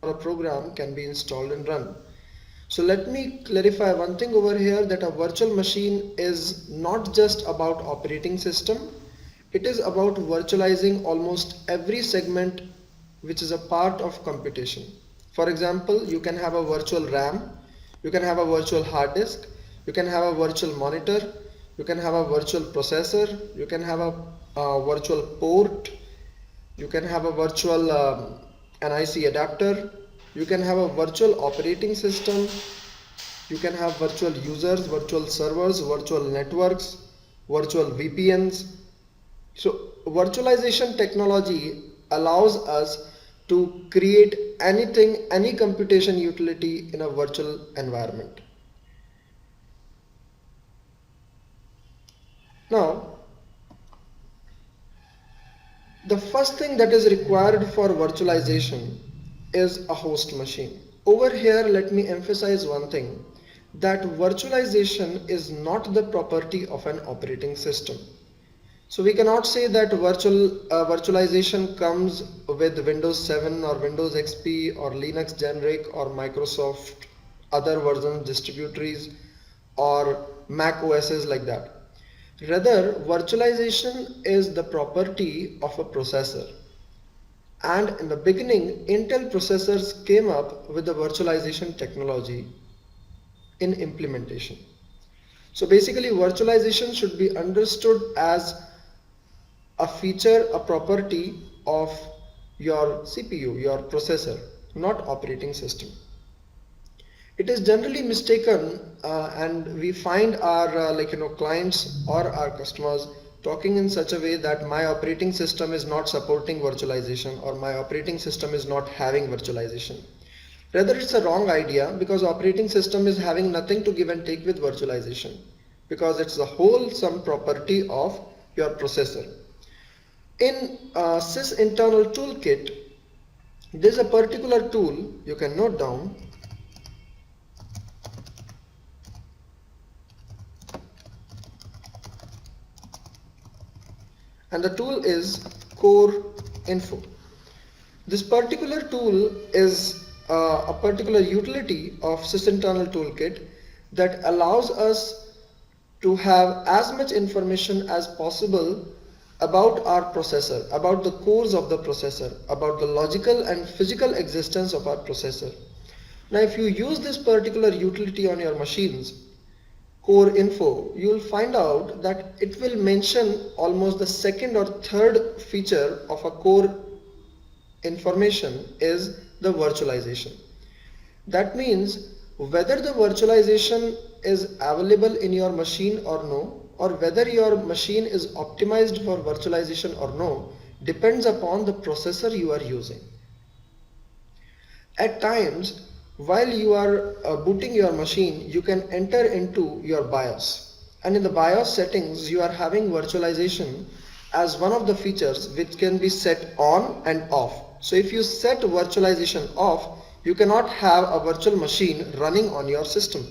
a program can be installed and run. So let me clarify one thing over here, that a virtual machine is not just about operating system. It is about virtualizing almost every segment which is a part of computation. For example, you can have a virtual RAM, you can have a virtual hard disk, you can have a virtual monitor, you can have a virtual processor, you can have a virtual port, you can have a virtual an IC adapter, you can have a virtual operating system, you can have virtual users, virtual servers, virtual networks, virtual VPNs. So virtualization technology allows us to create anything, any computation utility in a virtual environment. Now, the first thing that is required for virtualization is a host machine. Over here, let me emphasize one thing, that virtualization is not the property of an operating system. So we cannot say that virtualization comes with Windows 7 or Windows XP or Linux generic or Microsoft other versions distributaries or Mac OSs like that. Rather, virtualization is the property of a processor. And in the beginning, Intel processors came up with the virtualization technology in implementation. So basically, virtualization should be understood as a feature, a property of your CPU, your processor, not operating system. It is generally mistaken, and we find our clients or our customers talking in such a way that my operating system is not supporting virtualization or my operating system is not having virtualization. Rather, it's a wrong idea, because operating system is having nothing to give and take with virtualization, because it's the wholesome property of your processor. In sys internal toolkit, there is a particular tool you can note down, and the tool is core info. This particular tool is a particular utility of sysinternal toolkit that allows us to have as much information as possible about our processor, about the cores of the processor, about the logical and physical existence of our processor. Now, if you use this particular utility on your machines, core info, you will find out that it will mention almost the second or third feature of a core information is the virtualization. That means whether the virtualization is available in your machine or no, or whether your machine is optimized for virtualization or no, depends upon the processor you are using. At times, while you are booting your machine, you can enter into your BIOS, and in the BIOS settings you are having virtualization as one of the features which can be set on and off. So if you set virtualization off, you cannot have a virtual machine running on your system.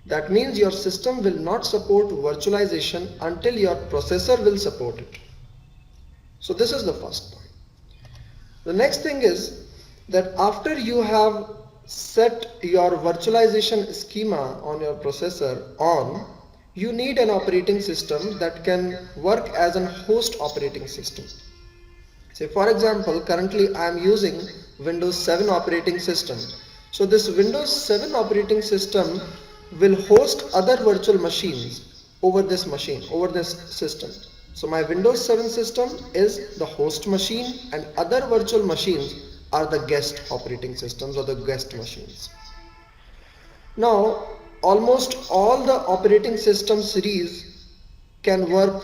That means your system will not support virtualization until your processor will support it. So this is the first point. The next thing is that after you have set your virtualization schema on your processor on, you need an operating system that can work as a host operating system. Say for example, currently I am using Windows 7 operating system. So this Windows 7 operating system will host other virtual machines over this machine, over this system. So my Windows 7 system is the host machine, and other virtual machines are the guest operating systems or the guest machines. Now, almost all the operating system series can work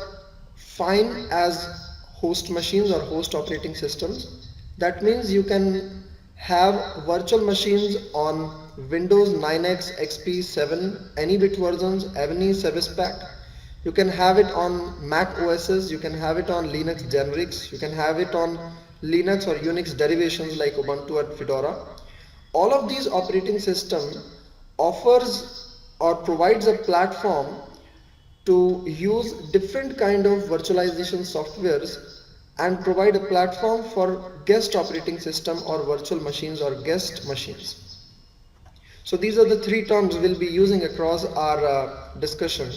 fine as host machines or host operating systems. That means you can have virtual machines on Windows 9X, XP, 7, any bit versions, any service pack. You can have it on Mac OSs, you can have it on Linux generics, you can have it on Linux or Unix derivations like Ubuntu and Fedora. All of these operating system offers or provides a platform to use different kind of virtualization softwares and provide a platform for guest operating system or virtual machines or guest machines. So these are the three terms we'll be using across our discussion.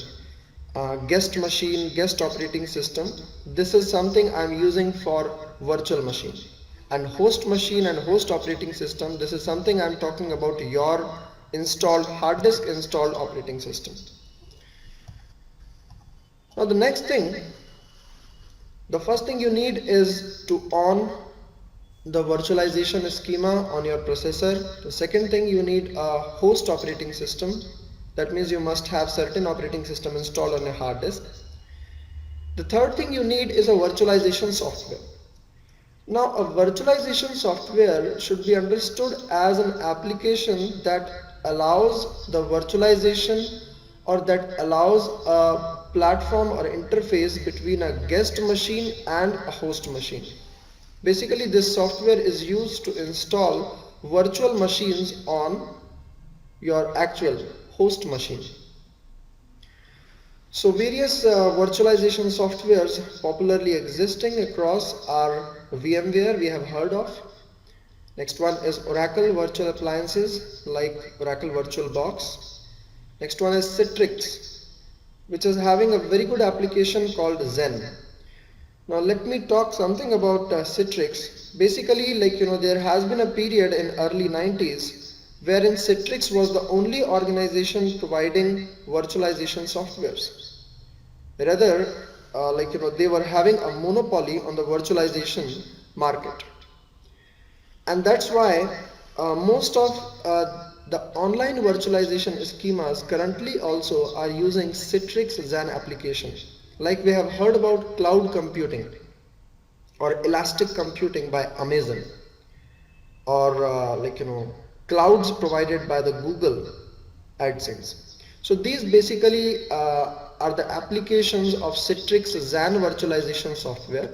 Guest machine, guest operating system. This is something I'm using for virtual machine. And host machine and host operating system, this is something I'm talking about your installed hard disk installed operating system. Now the next thing, the first thing you need is to on the virtualization schema on your processor. The second thing, you need a host operating system. That means you must have certain operating system installed on a hard disk. The third thing you need is a virtualization software. Now a virtualization software should be understood as an application that allows the virtualization or that allows a platform or interface between a guest machine and a host machine. Basically, this software is used to install virtual machines on your actual host machine. So various virtualization softwares popularly existing across are VMware we have heard of. Next one is Oracle virtual appliances like Oracle VirtualBox. Next one is Citrix, which is having a very good application called Zen. Now let me talk something about Citrix. Basically, there has been a period in early 90s wherein Citrix was the only organization providing virtualization softwares. Rather, they were having a monopoly on the virtualization market, and that's why most of the online virtualization schemas currently also are using Citrix Zen application. Like we have heard about cloud computing or elastic computing by Amazon, or clouds provided by the Google AdSense. So these basically are the applications of Citrix Zen virtualization software,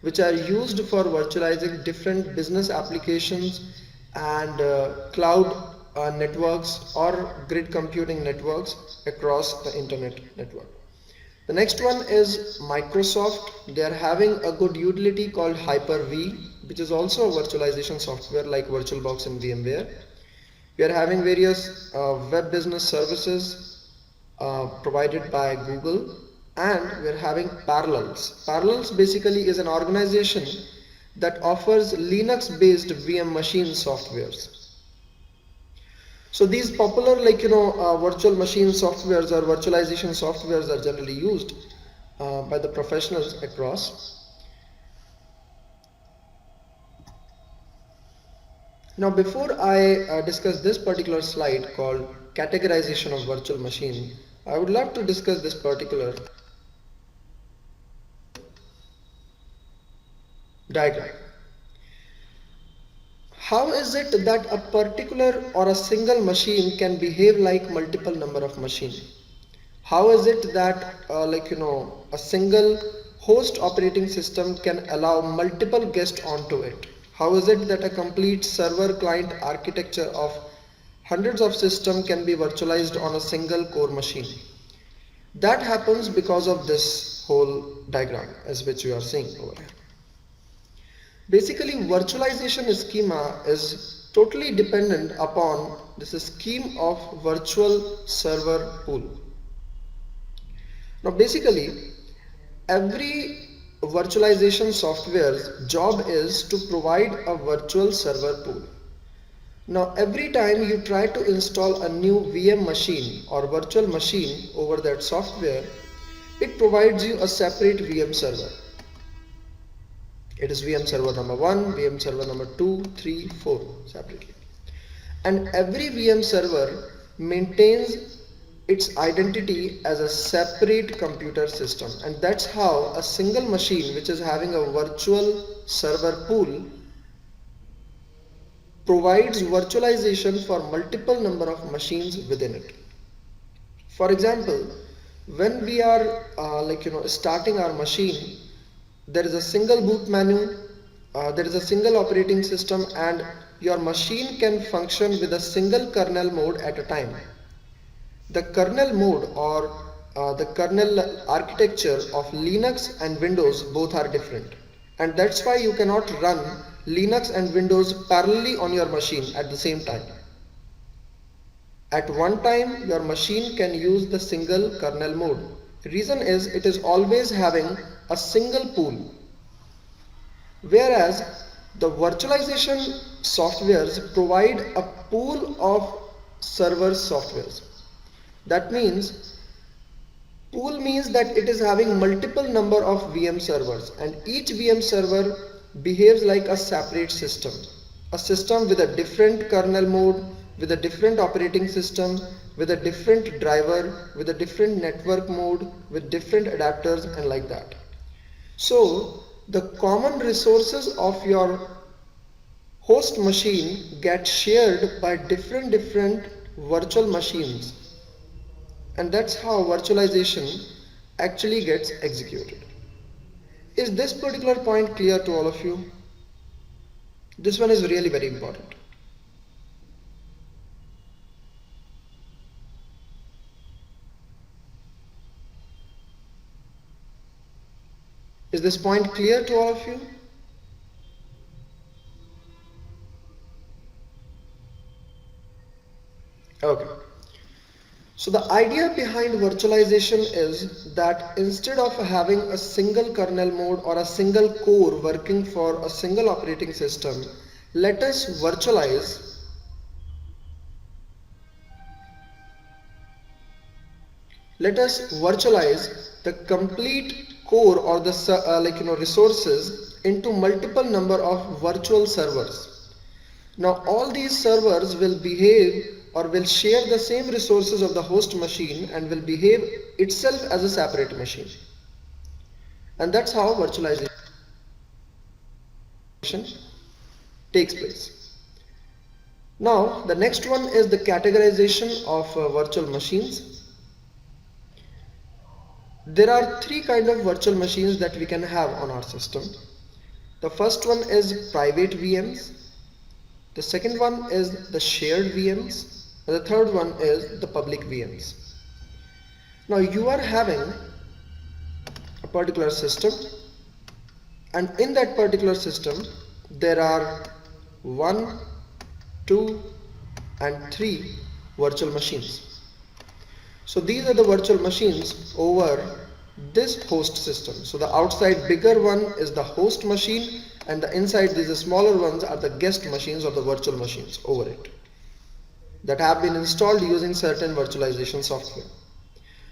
which are used for virtualizing different business applications and cloud networks or grid computing networks across the internet network. The next one is Microsoft. They are having a good utility called Hyper-V, which is also a virtualization software like VirtualBox and VMware. We are having various web business services provided by Google, and we are having Parallels. Parallels basically is an organization that offers Linux based VM machine softwares. So these popular virtual machine softwares or virtualization softwares are generally used by the professionals across. Now before I discuss this particular slide called categorization of virtual machine, I would love to discuss this particular diagram. How is it that a particular or a single machine can behave like multiple number of machines? How is it that a single host operating system can allow multiple guests onto it? How is it that a complete server client architecture of hundreds of systems can be virtualized on a single core machine? That happens because of this whole diagram as which you are seeing over here. Basically, virtualization schema is totally dependent upon this scheme of virtual server pool. Now basically, every virtualization software's job is to provide a virtual server pool. Now every time you try to install a new VM machine or virtual machine over that software, it provides you a separate VM server. It is VM server number 1, VM server number 2, 3, 4 separately. And every VM server maintains its identity as a separate computer system, and that's how a single machine which is having a virtual server pool provides virtualization for multiple number of machines within it. For example, when we are starting our machine, there is a single boot menu, there is a single operating system, and your machine can function with a single kernel mode at a time. The kernel mode or the kernel architecture of Linux and Windows both are different. And that's why you cannot run Linux and Windows parallelly on your machine at the same time. At one time, your machine can use the single kernel mode. Reason is it is always having a single pool. Whereas the virtualization softwares provide a pool of server softwares. That means pool means that it is having multiple number of VM servers, and each VM server behaves like a separate system. A system with a different kernel mode, with a different operating system, with a different driver, with a different network mode, with different adapters and like that. So the common resources of your host machine get shared by different virtual machines, and that's how virtualization actually gets executed. Is this particular point clear to all of you? This one is really very important. Is this point clear to all of you? Okay. So the idea behind virtualization is that instead of having a single kernel mode or a single core working for a single operating system, let us virtualize the complete core or the resources into multiple number of virtual servers. Now all these servers will behave or will share the same resources of the host machine and will behave itself as a separate machine. And that's how virtualization takes place. Now the next one is the categorization of virtual machines. There are three kind of virtual machines that we can have on our system. The first one is private VMs. The second one is the shared VMs. And the third one is the public VMs. Now you are having a particular system, and in that particular system there are 1, 2 and 3 virtual machines. So these are the virtual machines over this host system. So the outside bigger one is the host machine, and the inside these smaller ones are the guest machines or the virtual machines over it that have been installed using certain virtualization software.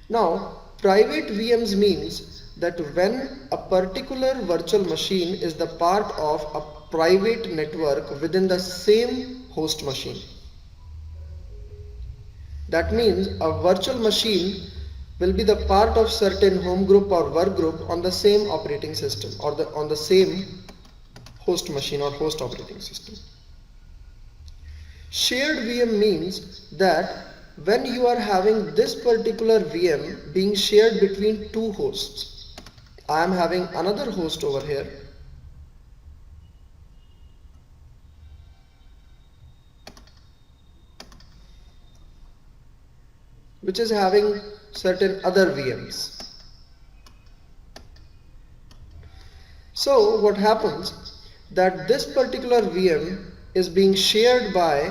Now private VMs means that when a particular virtual machine is the part of a private network within the same host machine. That means a virtual machine will be the part of certain home group or work group on the same operating system or on the same host machine or host operating system. Shared VM means that when you are having this particular VM being shared between two hosts, I am having another host over here, which is having certain other VMs. So what happens that this particular VM is being shared by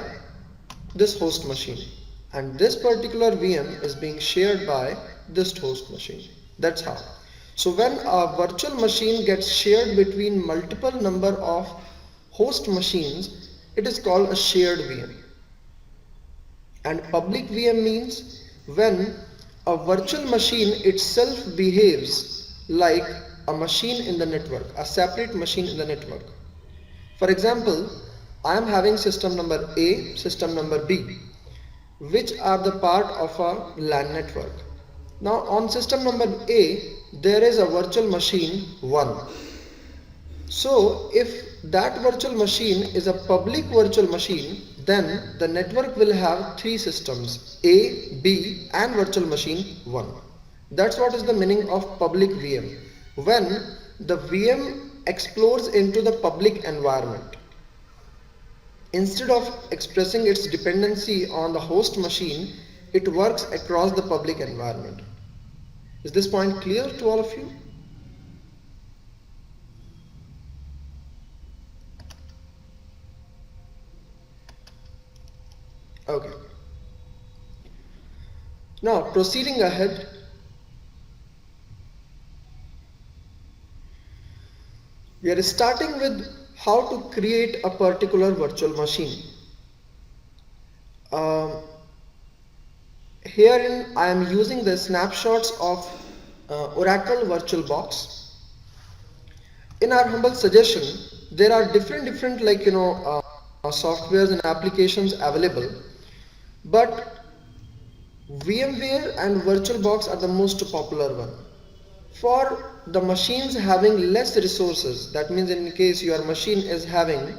this host machine, and this particular VM is being shared by this host machine. That's how. So when a virtual machine gets shared between multiple number of host machines, it is called a shared VM. And public VM means when a virtual machine itself behaves like a machine in the network, a separate machine in the network. For example, I am having system number A, system number B, which are the part of a LAN network. Now on system number A, there is a virtual machine 1. So if that virtual machine is a public virtual machine, then the network will have three systems, A, B and virtual machine 1. That's what is the meaning of public VM. When the VM explores into the public environment, instead of expressing its dependency on the host machine, it works across the public environment. Is this point clear to all of you? Okay. Now proceeding ahead, we are starting with how to create a particular virtual machine. Um, Herein I am using the snapshots of Oracle VirtualBox. In our humble suggestion, there are different softwares and applications available, but VMware and VirtualBox are the most popular one. For the machines having less resources, that means in case your machine is having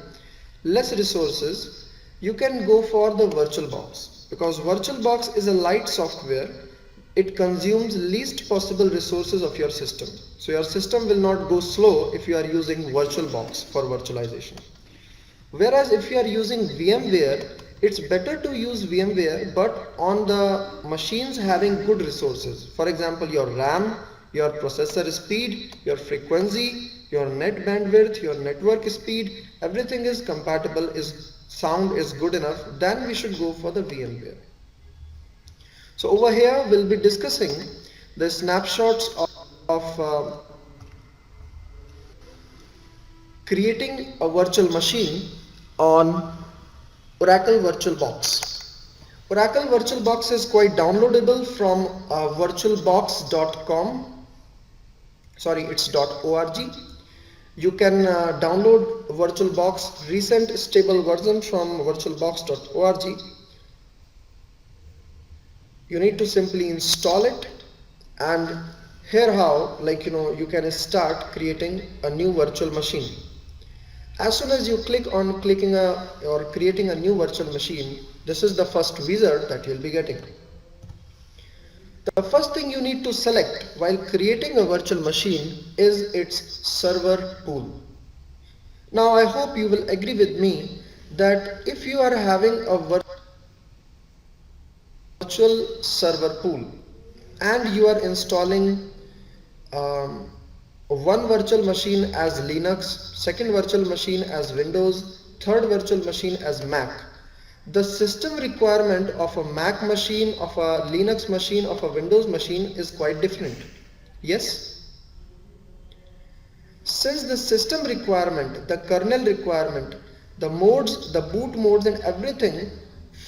less resources, you can go for the VirtualBox, because VirtualBox is a light software. It consumes least possible resources of your system. So your system will not go slow if you are using VirtualBox for virtualization. Whereas if you are using VMware, it's better to use VMware but on the machines having good resources. For example, your RAM, your processor speed, your frequency, your net bandwidth, your network speed, everything is compatible, is sound is good enough, then we should go for the VMware. So over here we'll be discussing the snapshots of creating a virtual machine on Oracle VirtualBox. Oracle VirtualBox is quite downloadable from virtualbox.com. Sorry, it's .org. You can download VirtualBox recent stable version from virtualbox.org. You need to simply install it, and here how you can start creating a new virtual machine. As soon as you click on clicking a or creating a new virtual machine, this is the first wizard that you'll be getting. The first thing you need to select while creating a virtual machine is its server pool. Now I hope you will agree with me that if you are having a virtual server pool and you are installing um, one virtual machine as Linux, second virtual machine as Windows, third virtual machine as Mac. The system requirement of a Mac machine, of a Linux machine, of a Windows machine is quite different. Yes? Since the system requirement, the kernel requirement, the modes, the boot modes and everything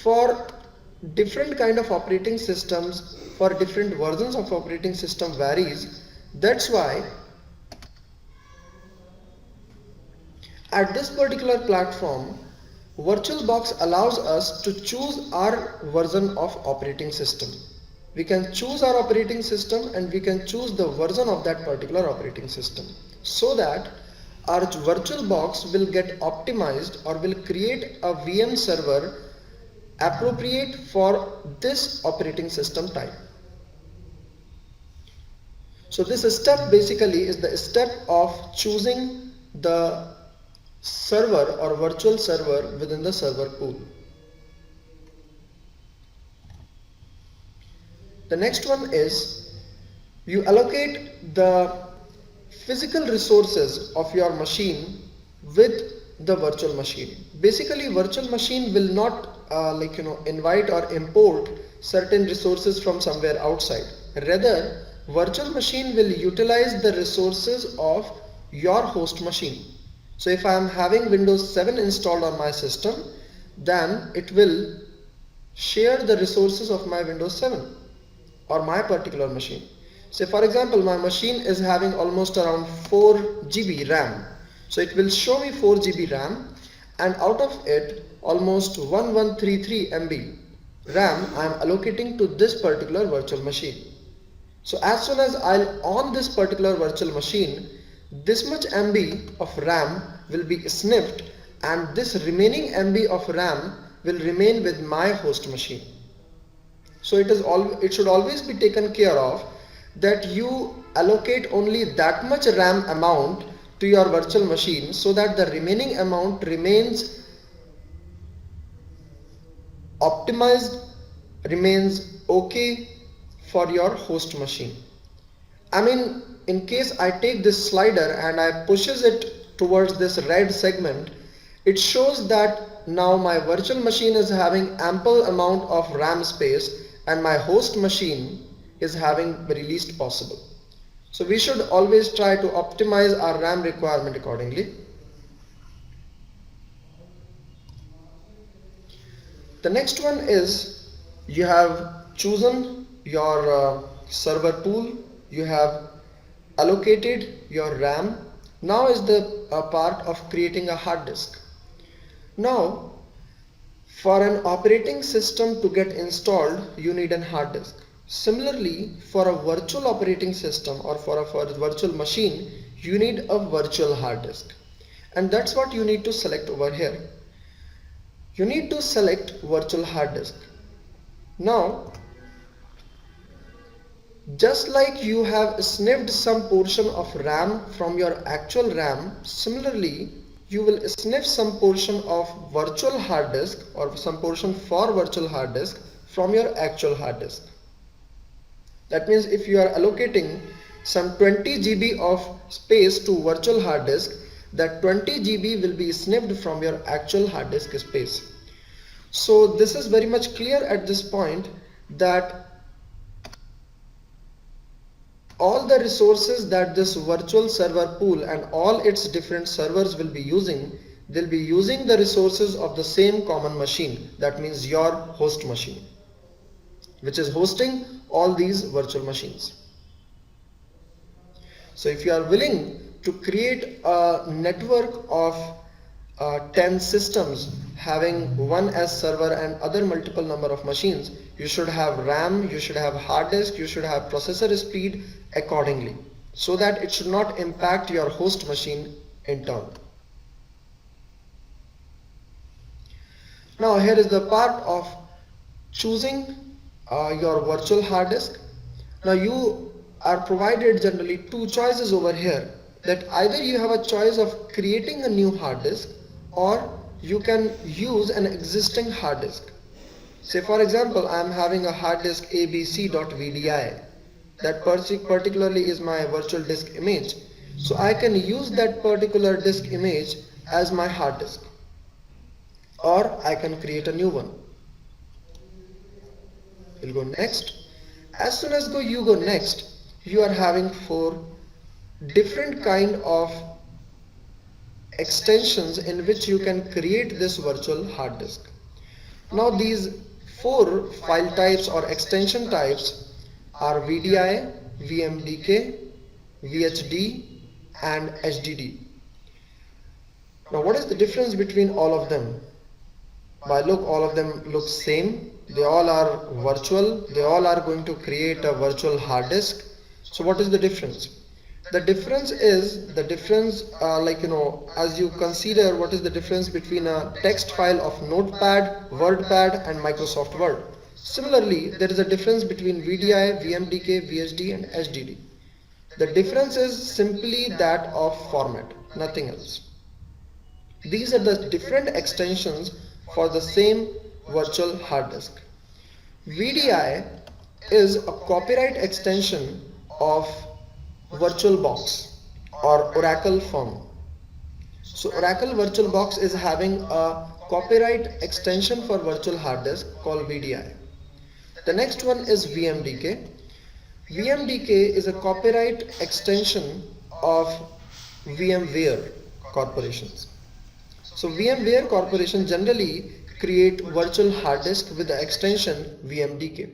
for different kind of operating systems, for different versions of operating system varies. That's why at this particular platform, VirtualBox allows us to choose our version of operating system. We can choose our operating system and we can choose the version of that particular operating system, so that our VirtualBox will get optimized or will create a VM server appropriate for this operating system type. So this step basically is the step of choosing the server or virtual server within the server pool. The next one is you allocate the physical resources of your machine with the virtual machine. Basically, virtual machine will not invite or import certain resources from somewhere outside. Rather, virtual machine will utilize the resources of your host machine. So if I am having Windows 7 installed on my system, then it will share the resources of my Windows 7 or my particular machine. Say for example, my machine is having almost around 4 GB RAM. So it will show me 4 GB RAM, and out of it almost 1133 MB RAM I am allocating to this particular virtual machine. So as soon as I'll on this particular virtual machine, this much MB of RAM will be sniffed, and this remaining MB of RAM will remain with my host machine. So it should always be taken care of that you allocate only that much RAM amount to your virtual machine, so that the remaining amount remains optimized, remains okay for your host machine. I mean, in case I take this slider and I pushes it towards this red segment, it shows that now my virtual machine is having ample amount of RAM space and my host machine is having very least possible. So we should always try to optimize our RAM requirement accordingly. The next one is you have chosen your server pool, you have allocated your RAM. Now is the part of creating a hard disk. Now, for an operating system to get installed, you need a hard disk. Similarly, for a virtual operating system or for a virtual machine, you need a virtual hard disk. And that's what you need to select over here. You need to select virtual hard disk. Now, just like you have sniffed some portion of RAM from your actual RAM, similarly, you will sniff some portion of virtual hard disk or some portion for virtual hard disk from your actual hard disk. That means if you are allocating some 20 GB of space to virtual hard disk, that 20 GB will be sniffed from your actual hard disk space. So this is very much clear at this point that all the resources that this virtual server pool and all its different servers will be using, they'll be using the resources of the same common machine. That means your host machine, which is hosting all these virtual machines. So if you are willing to create a network of 10 systems having one as server and other multiple number of machines, you should have RAM, you should have hard disk, you should have processor speed accordingly, so that it should not impact your host machine in turn. Now here is the part of choosing your virtual hard disk. Now you are provided generally two choices over here, that either you have a choice of creating a new hard disk or you can use an existing hard disk. Say for example, I am having a hard disk abc.vdi, that particularly is my virtual disk image. So I can use that particular disk image as my hard disk, or I can create a new one. We'll go next. As soon as you go next, you are having 4 different kind of extensions in which you can create this virtual hard disk. Now these 4 file types or extension types are VDI, VMDK, VHD and HDD. Now what is the difference between all of them? By look, all of them look same. They all are virtual. They all are going to create a virtual hard disk. So what is the difference? The difference is as you consider what is the difference between a text file of Notepad, WordPad and Microsoft Word. Similarly, there is a difference between VDI, VMDK, VHD and HDD. The difference is simply that of format, nothing else. These are the different extensions for the same virtual hard disk. VDI is a copyright extension of VirtualBox or Oracle firm. So Oracle VirtualBox is having a copyright extension for virtual hard disk called VDI. The next one is VMDK. VMDK is a copyright extension of VMware corporations. So VMware corporation generally create virtual hard disk with the extension VMDK.